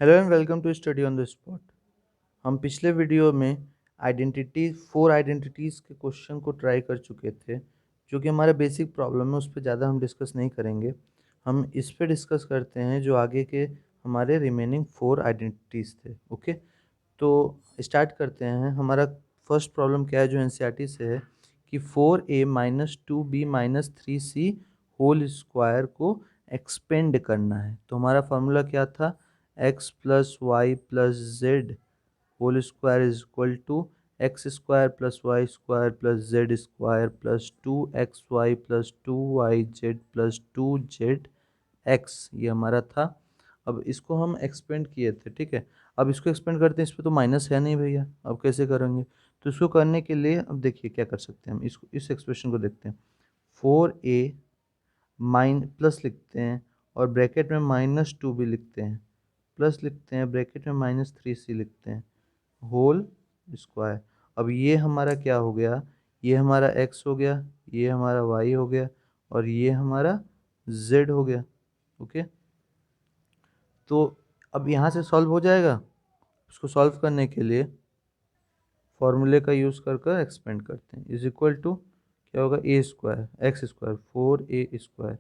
Hello and welcome to study on the spot. हम पिछले video में आइडेंटिटी 4 आइडेंटिटीज़ के क्वेश्चन को ट्राई कर चुके थे, जो कि हमारा बेसिक प्रॉब्लम है। उस पर ज़्यादा हम डिस्कस नहीं करेंगे। हम इस पे डिस्कस करते हैं जो आगे के हमारे रिमेनिंग 4 आइडेंटिटीज़ थे। ओके, तो स्टार्ट करते हैं। हमारा फर्स्ट प्रॉब्लम क्या है जो एनसीईआरटी से है कि 4a-2b-3c होल स्क्वायर को एक्सपेंड करना है। तो हमारा फार्मूला क्या था? x plus Y plus Z whole square is equal to X square plus Y square plus Z square plus 2xy plus 2yz plus 2zx, ये हमारा था। अब इसको हम एक्सपेंड किए थे, ठीक है। अब इसको एक्सपेंड करते हैं, इस पर तो माइनस है नहीं भैया, अब कैसे करेंगे? तो इसको करने के लिए अब देखिए क्या कर सकते हैं हम। इसको इस एक्सप्रेशन को देखते हैं। 4a माइन प्लस लिखते हैं और ब्रैकेट में -2 भी लिखते हैं, प्लस लिखते हैं, ब्रैकेट में -3c लिखते हैं, होल स्क्वायर। अब ये हमारा क्या हो गया? ये हमारा x हो गया, ये हमारा y हो गया और ये हमारा z हो गया। ओके, तो अब यहाँ से सॉल्व हो जाएगा। उसको सॉल्व करने के लिए फॉर्मूले का यूज़ कर कर एक्सपेंड करते हैं। इज इक्वल टू क्या होगा? A square x square 4a square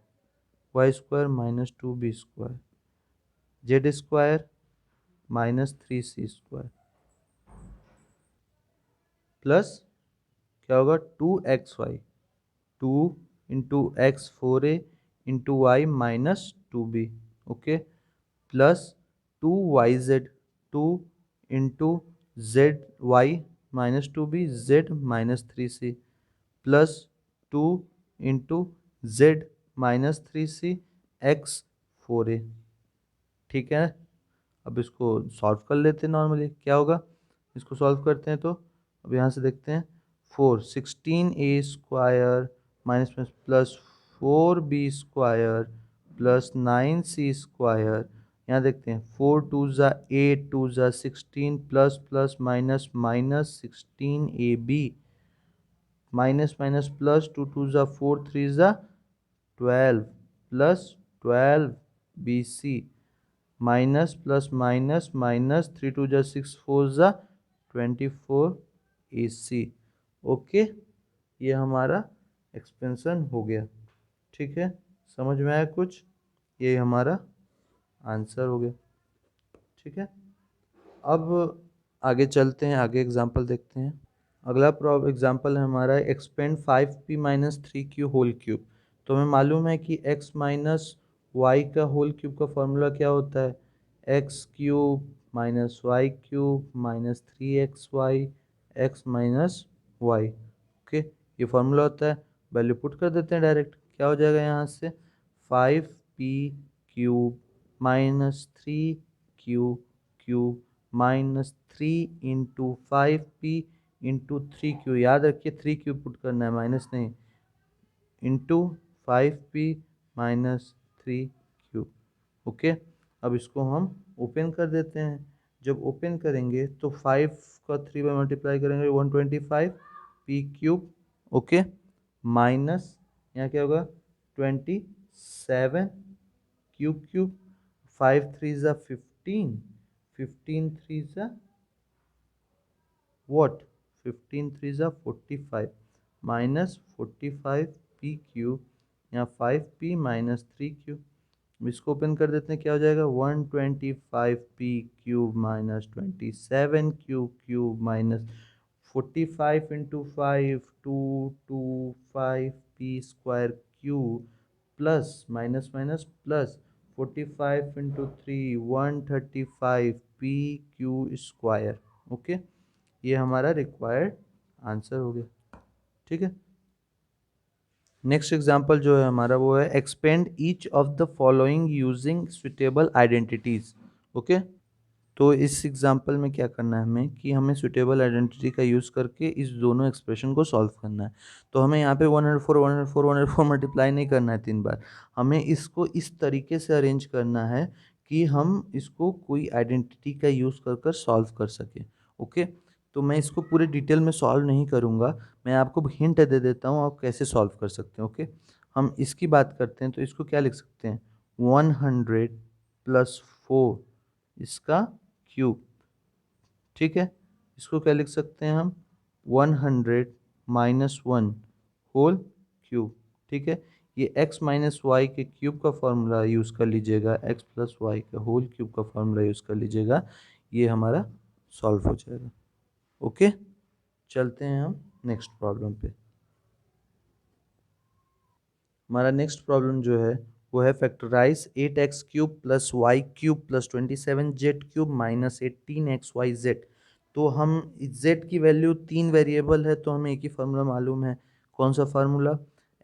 Y square -2b square Z square -3c square plus क्या होगा? 2xy, 2 × x 4a × y -2b, okay, plus 2yz, 2 × zy -2b z -3c plus 2 × z -3c x 4a। ठीक है, अब इसको solve कर लेते हैं। Normally क्या होगा? इसको सॉल्व करते हैं तो अब यहाँ से देखते हैं। 16a स्क्वायर माइनस में plus 4b square plus 9c square. यहाँ देखते हैं 4 × 2 = 8, 2 × 16 plus plus minus minus 16ab minus minus plus 2 × 2 = 4, 3 × 12 plus 12bc minus plus minus minus 3 × 2 = 6, 4 × 24ac। Okay, ये हमारा एक्सपेंशन हो गया। ठीक है, समझ में आया कुछ? ये हमारा आंसर हो गया। ठीक है, अब आगे चलते हैं, आगे एग्जांपल देखते हैं। अगला प्रॉब एग्जांपल है हमारा एक्सपेंड 5p-3q होल क्यूब। तो हमें मालूम है कि x माइनस वाई का होल क्यूब का फॉर्मूला क्या होता है? X cube minus Y cube minus 3xy x minus Y. Okay, ये फॉर्मूला होता है। वैल्यू पुट कर देते हैं डायरेक्ट। क्या हो जाएगा यहाँ से? 5p³ minus 3q cube minus 3 × 5p × 3q। याद रखिए 3q पुट करना है, माइनस नहीं, into 5p minus 3q। Okay, अब इसको हम ओपन कर देते हैं। जब ओपन करेंगे तो 5 का 3 बाय मल्टीप्लाई करेंगे 125p³। ओके, माइनस यहाँ क्या होगा? 27 5 3 ज़ा 15, 15 3 ज़ा what? 15 3 ज़ा 45 माइनस 45p³ यहाँ 5p माइनस 3q। इसको ओपन कर देते हैं। क्या हो जाएगा? 125p³ minus 27q³ minus 45 × 5 225p² plus minus minus plus 45 × 3 135p³। Okay, ये हमारा रिक्वायर्ड आंसर हो गया। ठीक है, नेक्स्ट एग्जांपल जो है हमारा वो है expand each of the following using suitable identities. Okay, तो इस एग्जांपल में क्या करना है हमें कि हमें सुटेबल आइडेंटिटी का यूज़ करके इस दोनों एक्सप्रेशन को सॉल्व करना है। तो हमें यहाँ पे 104 मल्टीप्लाई नहीं करना है 3 बार। हमें इसको इस तरीके से अरेंज करना है कि हम इसको कोई आइडेंटिटी का यूज़ कर कर सॉल्व कर सकें। ओके, तो मैं इसको पूरे डिटेल में सॉल्व नहीं करूँगा, मैं आपको हिंट दे देता हूँ आप कैसे सॉल्व कर सकते हैं। ओके, हम इसकी बात करते हैं तो इसको क्या लिख सकते हैं? 100 + 4 इसका क्यूब, ठीक है। इसको क्या लिख सकते हैं हम, 100 माइनस वन होल क्यूब, ठीक है। ये x माइनस वाई के क्यूब का फॉर्मूला यूज़ कर लीजिएगा, x प्लस वाई का होल क्यूब का फॉर्मूला यूज़ कर लीजिएगा, ये हमारा सॉल्व हो जाएगा। ओके, चलते हैं हम नेक्स्ट प्रॉब्लम पे। हमारा नेक्स्ट प्रॉब्लम जो है वो है factorise 8x cube plus Y cube plus 27z cube minus 18xyz। तो हम z की वैल्यू 3 वेरिएबल है तो हमें एक ही फार्मूला मालूम है। कौन सा formula,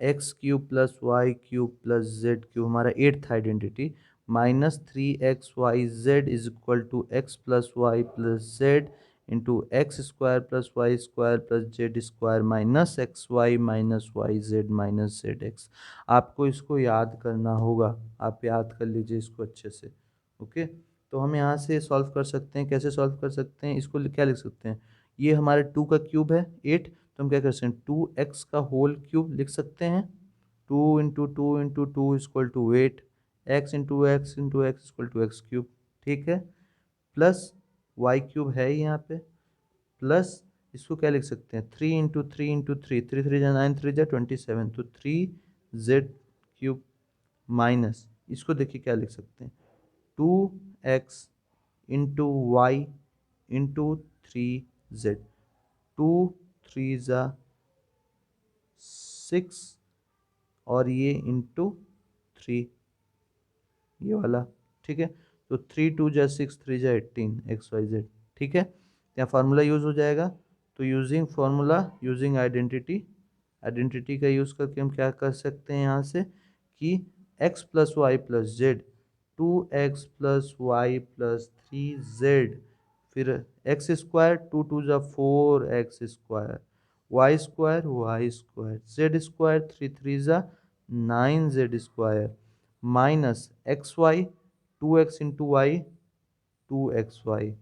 x cube plus Y cube plus z cube, हमारा eighth identity, minus 3xyz is equal to x plus Y plus z into x square plus Y square plus Z square minus x y minus Y Z minus Z x. आपको इसको याद करना होगा, आप याद कर लीजिए इसको अच्छे से। ओके, तो हम यहाँ से सॉल्व कर सकते हैं। कैसे सॉल्व कर सकते हैं, इसको क्या लिख सकते हैं, ये हमारे 2 का क्यूब है 8, तो हम क्या कर सकते हैं 2x का होल क्यूब लिख सकते हैं। 2 into two into two equal to 8, X into X equal to X cube, ठीक है। प्लस वाई क्यूब है ही यहाँ पे, प्लस इसको क्या लिख सकते हैं 3 इंटू थ्री, थ्री थ्री जा 9, थ्री जा 27, तो 3z क्यूब माइनस, इसको देखिए क्या लिख सकते हैं 2x into Y into 3z, 2 3 जा 6 और ये इंटू 3, ये वाला, ठीक है। तो 3 2 जा 6, 3 जा 18 XYZ, ठीक है। यहाँ फार्मूला यूज़ हो जाएगा, तो using formula using identity, identity का यूज़ करके हम क्या कर सकते हैं यहाँ से कि x plus Y plus Z, 2x plus Y plus 3z, फिर एक्स स्क्वायर, 2 2 जा 4x square, Y square, Z square, 3 3 जा 9z square, minus x Y, 2x into Y 2xy,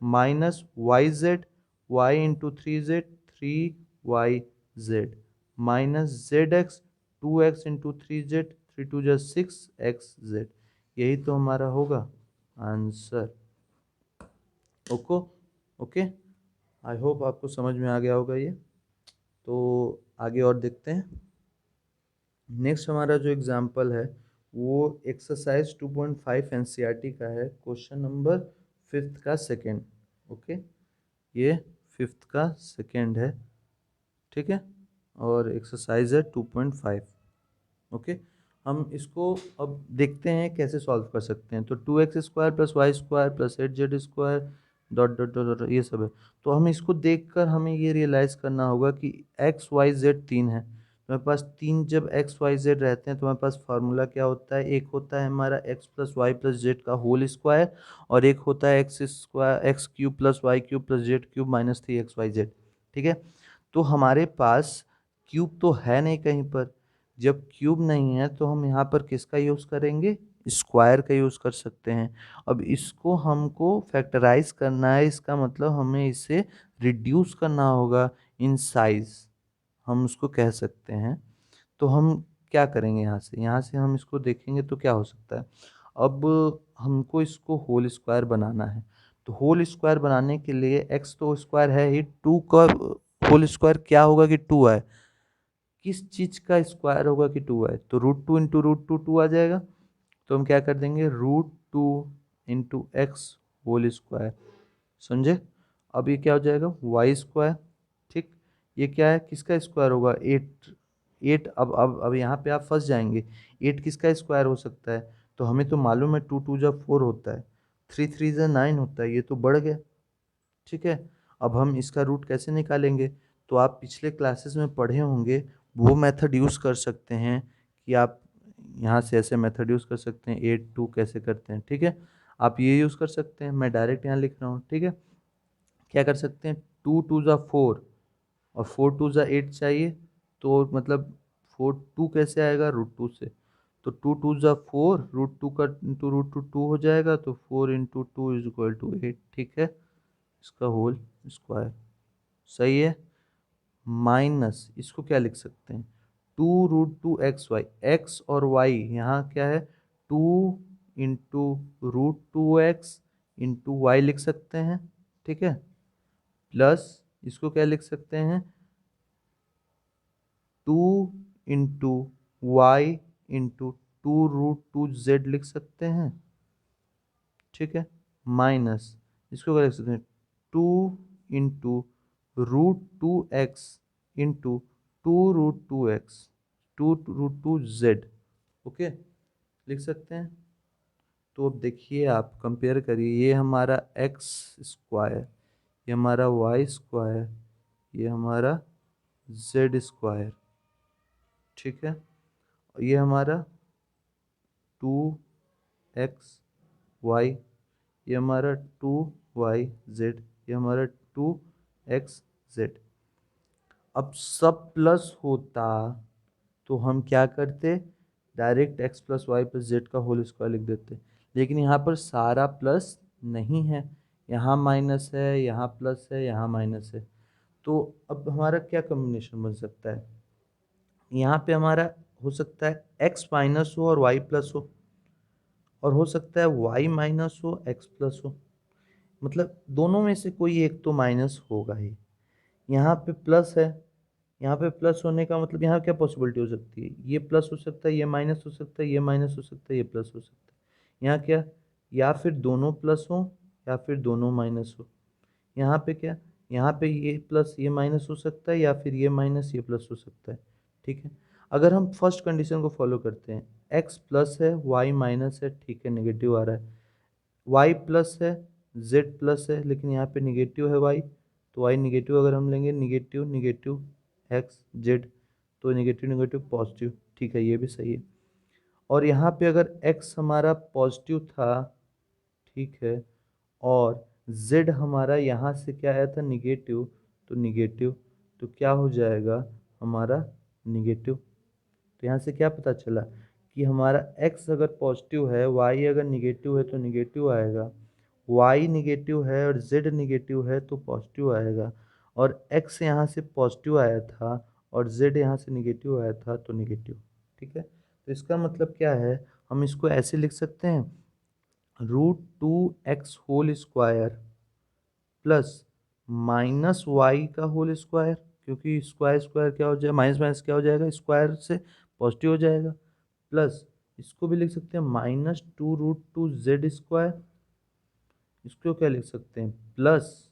minus Y Z, Y into 3z 3yz, minus Z X, 2x into 3z, 3 2 जा 6xz। यही तो हमारा होगा answer. Okay, okay, I hope आपको समझ में आ गया होगा ये। तो आगे और देखते हैं। नेक्स्ट हमारा जो एग्जाम्पल है वो एक्सरसाइज 2.5 एनसीईआरटी का है, क्वेश्चन नंबर 5th का सेकेंड। ओके, ये 5th का सेकेंड है, ठीक है, और एक्सरसाइज है 2.5। ओके, हम इसको अब देखते हैं कैसे सॉल्व कर सकते हैं। तो 2x square plus Y square plus 8z square dot dot dot dot ये सब है। तो हम इसको देखकर हमें ये रियलाइज़ करना होगा कि x y z 3 है। तुम्हारे पास 3 जब x y z रहते हैं तुम्हारे पास फार्मूला क्या होता है, एक होता है हमारा x plus Y plus Z का होल स्क्वायर, और एक होता है X square X cube plus Y cube plus Z cube minus 3xyz, ठीक है। तो हमारे पास क्यूब तो है नहीं कहीं पर, जब क्यूब नहीं है तो हम यहाँ पर किसका यूज़ करेंगे, स्क्वायर का यूज़ कर सकते हैं। अब इसको हमको फैक्टराइज करना है, इसका मतलब हमें इसे रिड्यूस करना होगा इन साइज, हम उसको कह सकते हैं। तो हम क्या करेंगे, यहाँ से हम इसको देखेंगे तो क्या हो सकता है। अब हमको इसको होल स्क्वायर बनाना है, तो होल स्क्वायर बनाने के लिए एक्स तो स्क्वायर है ही, 2 का होल स्क्वायर क्या होगा कि 2 है, किस चीज़ का स्क्वायर होगा कि 2 है, तो रूट 2 इंटू रूट टू 2 आ जाएगा। तो हम क्या कर देंगे root 2 into X whole square, समझे। अब ये क्या हो जाएगा वाई स्क्वायर, ठीक। ये क्या है, किसका स्क्वायर होगा 8, 8। अब यहाँ पे आप फंस जाएंगे, 8 किसका स्क्वायर हो सकता है, तो हमें तो मालूम है 2 2 जा 4 होता है, 3 3 जा 9 होता है, ये तो बढ़ गया, ठीक है। अब हम इसका रूट कैसे निकालेंगे, तो आप पिछले क्लासेस में पढ़े होंगे, वो मेथड यूज़ कर सकते हैं कि आप यहाँ से ऐसे मेथड यूज़ कर सकते हैं, 8 2 कैसे करते हैं, ठीक है। आप ये यूज़ कर सकते हैं, मैं डायरेक्ट यहाँ लिख रहा हूँ, ठीक है। क्या कर सकते हैं 2 2 जा 4 और 4 2 जा 8 चाहिए, तो मतलब 4 2 कैसे आएगा रूट 2 से, तो 2 2 जा 4, रूट 2 का इंटू रूट 2 हो जाएगा, तो 4 into two is equal to 8, ठीक है, इसका होल स्क्वायर, सही है। माइनस इसको क्या लिख सकते हैं 2√2xy, एक्स और वाई यहाँ क्या है 2 into root 2 X into Y लिख सकते हैं, ठीक है, प्लस इसको क्या लिख सकते हैं, 2 इंटू वाई इंटू 2√2z लिख सकते हैं, ठीक है, माइनस इसको क्या लिख सकते हैं, 2 into √2x into 2√2x 2√2z, okay, लिख सकते हैं। तो अब देखिए, आप कंपेयर करिए, ये हमारा एक्स स्क्वायर, ये हमारा वाई स्क्वायर, ये हमारा जेड स्क्वायर, ठीक है, ये हमारा 2x y, ये हमारा 2y z, ये हमारा 2x z। अब सब प्लस होता तो हम क्या करते, direct x plus Y plus Z का होल स्क्वायर लिख देते, लेकिन यहाँ पर सारा प्लस नहीं है, यहाँ माइनस है, यहाँ प्लस है, यहाँ माइनस है। तो अब हमारा क्या कॉम्बिनेशन बन सकता है, यहाँ पे हमारा हो सकता है x माइनस हो और y प्लस हो, और हो सकता है y माइनस हो x प्लस हो, मतलब दोनों में से कोई एक तो माइनस होगा ही। यहाँ पे प्लस है, यहाँ पे प्लस होने का मतलब यहाँ क्या पॉसिबिलिटी हो सकती है, ये प्लस हो सकता है, ये माइनस हो सकता है, ये माइनस हो सकता है, ये प्लस हो सकता है। यहाँ क्या, या फिर दोनों प्लस हो या फिर दोनों माइनस हो। यहाँ पे क्या, यहाँ पे ये प्लस ये माइनस हो सकता है, या फिर ये माइनस ये प्लस हो सकता है, ठीक है। अगर हम फर्स्ट कंडीशन को फॉलो करते हैं, x प्लस है y माइनस है, ठीक है, नेगेटिव आ रहा है, y प्लस है z प्लस है, लेकिन यहाँ पे निगेटिव है y, तो y निगेटिव अगर हम लेंगे, निगेटिव निगेटिव x z, तो निगेटिव निगेटिव पॉजिटिव, ठीक है, ये भी सही है। और यहाँ पे अगर x हमारा पॉजिटिव था, ठीक है, और z हमारा यहाँ से क्या आया था, निगेटिव, तो निगेटिव, तो क्या हो जाएगा हमारा निगेटिव। तो यहाँ से क्या पता चला कि हमारा x अगर पॉजिटिव है, y अगर निगेटिव है तो निगेटिव आएगा, y निगेटिव है और z निगेटिव है तो पॉजिटिव आएगा, और x यहाँ से पॉजिटिव आया था और z यहाँ से निगेटिव आया था तो निगेटिव, ठीक है। तो इसका मतलब क्या है, हम इसको ऐसे लिख सकते हैं, √2x whole square plus minus Y का होल स्क्वायर, क्योंकि स्क्वायर स्क्वायर क्या हो जाएगा, माइनस माइनस क्या हो जाएगा, स्क्वायर से पॉजिटिव हो जाएगा, प्लस इसको भी लिख सकते हैं -2√2z स्क्वायर, इसको क्या लिख सकते हैं, plus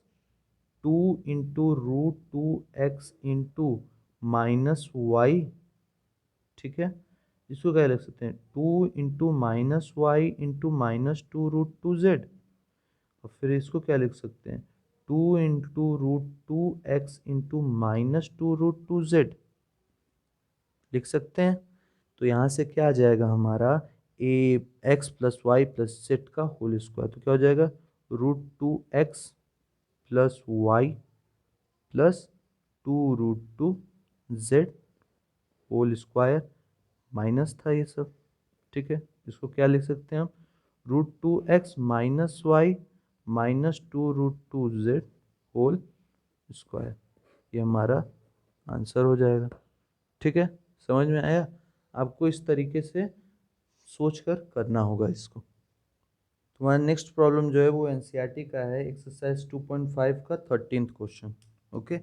2 into √2x into minus Y, ठीक है, इसको क्या लिख सकते हैं, 2 इंटू-y इंटू -2√2z, और फिर इसको क्या लिख सकते हैं, 2 इंटू √2x इंटू -2√2z लिख सकते हैं। तो यहाँ से क्या आ जाएगा हमारा, a x plus Y plus Z का होल स्क्वायर, तो क्या हो जाएगा, √2x plus Y plus 2√2z whole square, minus था ये सब, ठीक है, इसको क्या लिख सकते हैं हम, √2x minus Y minus 2√2z whole square, ये हमारा आंसर हो जाएगा, ठीक है। समझ में आया, आपको इस तरीके से सोच कर करना होगा इसको। तुम्हारा नेक्स्ट प्रॉब्लम जो है वो एनसीईआरटी का है, एक्सरसाइज 2.5 का 13th क्वेश्चन, ओके।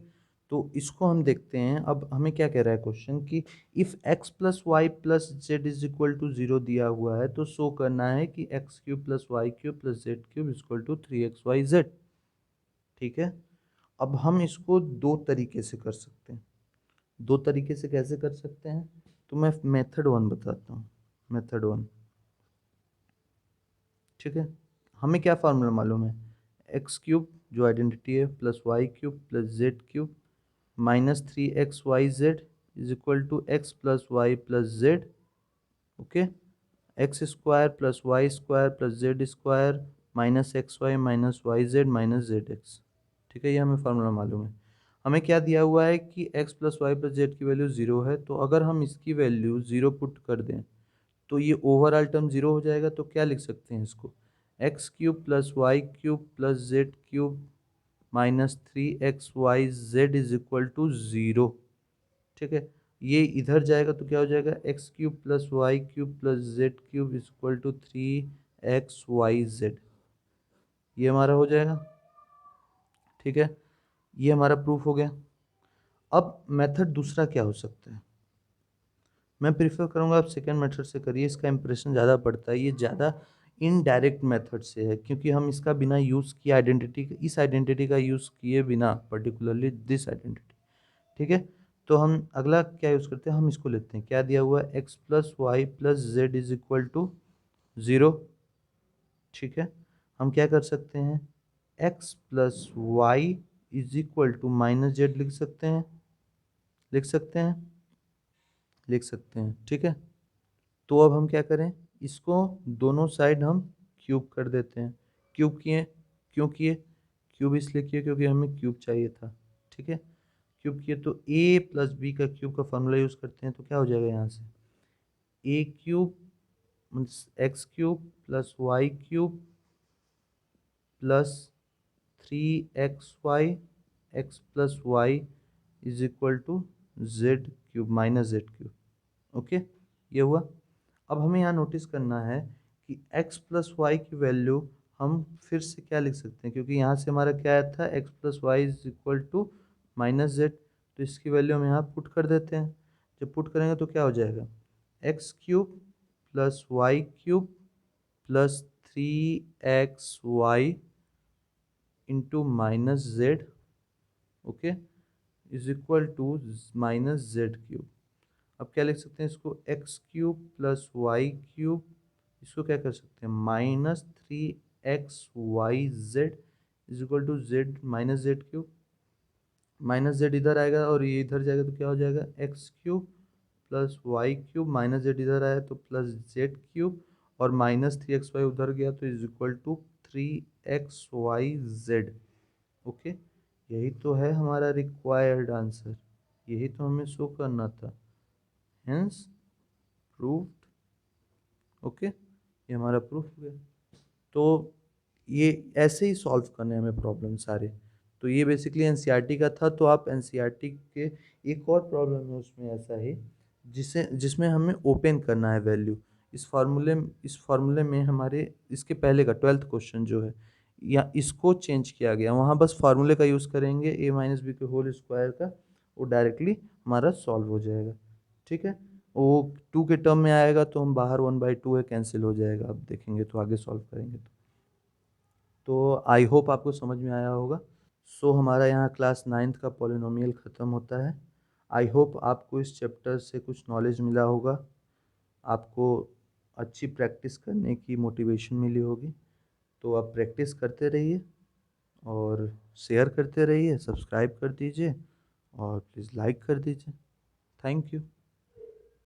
तो इसको हम देखते हैं। अब हमें क्या कह रहा है क्वेश्चन कि if x plus Y plus Z is equal to 0 दिया हुआ है, तो शो करना है कि X cube plus Y cube plus Z cube is equal to 3xyz, ठीक है। अब हम इसको दो तरीके से कर सकते हैं। दो तरीके से कैसे कर सकते हैं, तो मैं मेथड 1 बताता हूँ, मेथड 1, ठीक है। हमें क्या फार्मूला मालूम है, एक्स क्यूब जो आइडेंटिटी है plus Y cube plus Z cube -3xyz is equal to X plus Y plus Z, okay, X square plus Y square plus Z square -xy minus Y Z minus Z X, ठीक है, ये हमें formula मालूम है। हमें क्या दिया हुआ है कि x plus Y plus Z की वैल्यू 0 है, तो अगर हम इसकी वैल्यू 0 पुट कर दें तो ये ओवरऑल टर्म 0 हो जाएगा, तो क्या लिख सकते हैं इसको, X cube plus Y cube plus Z cube -3xyz is equal to 0, ठीक है। ये इधर जाएगा तो क्या हो जाएगा, X cube plus Y cube plus Z cube is equal to 3xyz, ये हमारा हो जाएगा, ठीक है। ये हमारा प्रूफ हो गया। अब मेथड दूसरा क्या हो सकता है? मैं प्रीफर करूँगा आप सेकेंड मेथड से करिए, इसका इंप्रेशन ज़्यादा पड़ता है, ये ज़्यादा इनडायरेक्ट मेथड से है, क्योंकि हम इसका बिना यूज़ किए आइडेंटिटी, इस आइडेंटिटी का यूज़ किए बिना, पर्टिकुलरली दिस आइडेंटिटी, ठीक है। तो हम अगला क्या यूज़ करते हैं, हम इसको लेते हैं, क्या दिया हुआ है, X plus Y plus Z is equal to 0, ठीक है। हम क्या कर सकते हैं, X plus Y is equal to minus Z लिख सकते हैं, लिख सकते हैं, लिख सकते हैं, ठीक है। तो अब हम क्या करें, इसको दोनों साइड हम क्यूब कर देते हैं। क्यूब किए, क्यों किए, क्यूब इसलिए किए क्योंकि हमें क्यूब चाहिए था, ठीक है। क्यूब किए तो ए प्लस बी का क्यूब का फॉर्मूला यूज़ करते हैं, तो क्या हो जाएगा यहाँ से, a cube means x cube plus Y cube plus 3xy x plus Y is equal to z cube minus Z cube, okay. ये हुआ। अब हमें यहाँ नोटिस करना है कि x प्लस वाई की वैल्यू हम फिर से क्या लिख सकते हैं, क्योंकि यहाँ से हमारा क्या आया था, x plus Y is equal to minus Z, तो इसकी वैल्यू हम यहाँ पुट कर देते हैं। जब पुट करेंगे तो क्या हो जाएगा, X cube plus Y cube plus 3xy into minus Z, okay, is equal to minus Z cube. अब क्या लिख सकते हैं इसको, X cube plus Y cube, इसको क्या कर सकते हैं, minus 3xy Z is equal to Z minus Z cube. Minus Z इधर आएगा और ये इधर जाएगा तो क्या हो जाएगा, X cube plus Y cube, minus Z इधर आया तो प्लस जेड क्यूब, और माइनस 3xy उधर गया तो is equal to 3xy Z, okay. यही तो है हमारा रिक्वायर्ड आंसर, यही तो हमें शो करना था, हेंस प्रूव्ड, ओके। ये हमारा प्रूफ हो गया। तो ये ऐसे ही सॉल्व करने हैं हमें प्रॉब्लम सारे। तो ये बेसिकली एनसीईआरटी का था, तो आप एनसीईआरटी के एक और प्रॉब्लम है उसमें ऐसा है, जिसमें हमें ओपन करना है वैल्यू। इस फार्मूले में हमारे इसके पहले का 12th क्वेश्चन जो है, या इसको चेंज किया गया, वहाँ बस फार्मूले का यूज़ करेंगे ए माइनस बी के होल स्क्वायर का, वो डायरेक्टली हमारा सॉल्व हो जाएगा, ठीक है। वो 2 के टर्म में आएगा तो हम बाहर 1/2 है, कैंसिल हो जाएगा, आप देखेंगे तो आगे सॉल्व करेंगे तो आई होप आपको समझ में आया होगा। सो हमारा यहाँ क्लास 9th का पॉलिनोमियल ख़त्म होता है। आई होप आपको इस चैप्टर से कुछ नॉलेज मिला होगा, आपको अच्छी प्रैक्टिस करने की मोटिवेशन मिली होगी। तो आप प्रैक्टिस करते रहिए और शेयर करते रहिए, सब्सक्राइब कर दीजिए और प्लीज़ लाइक कर दीजिए। Thank you.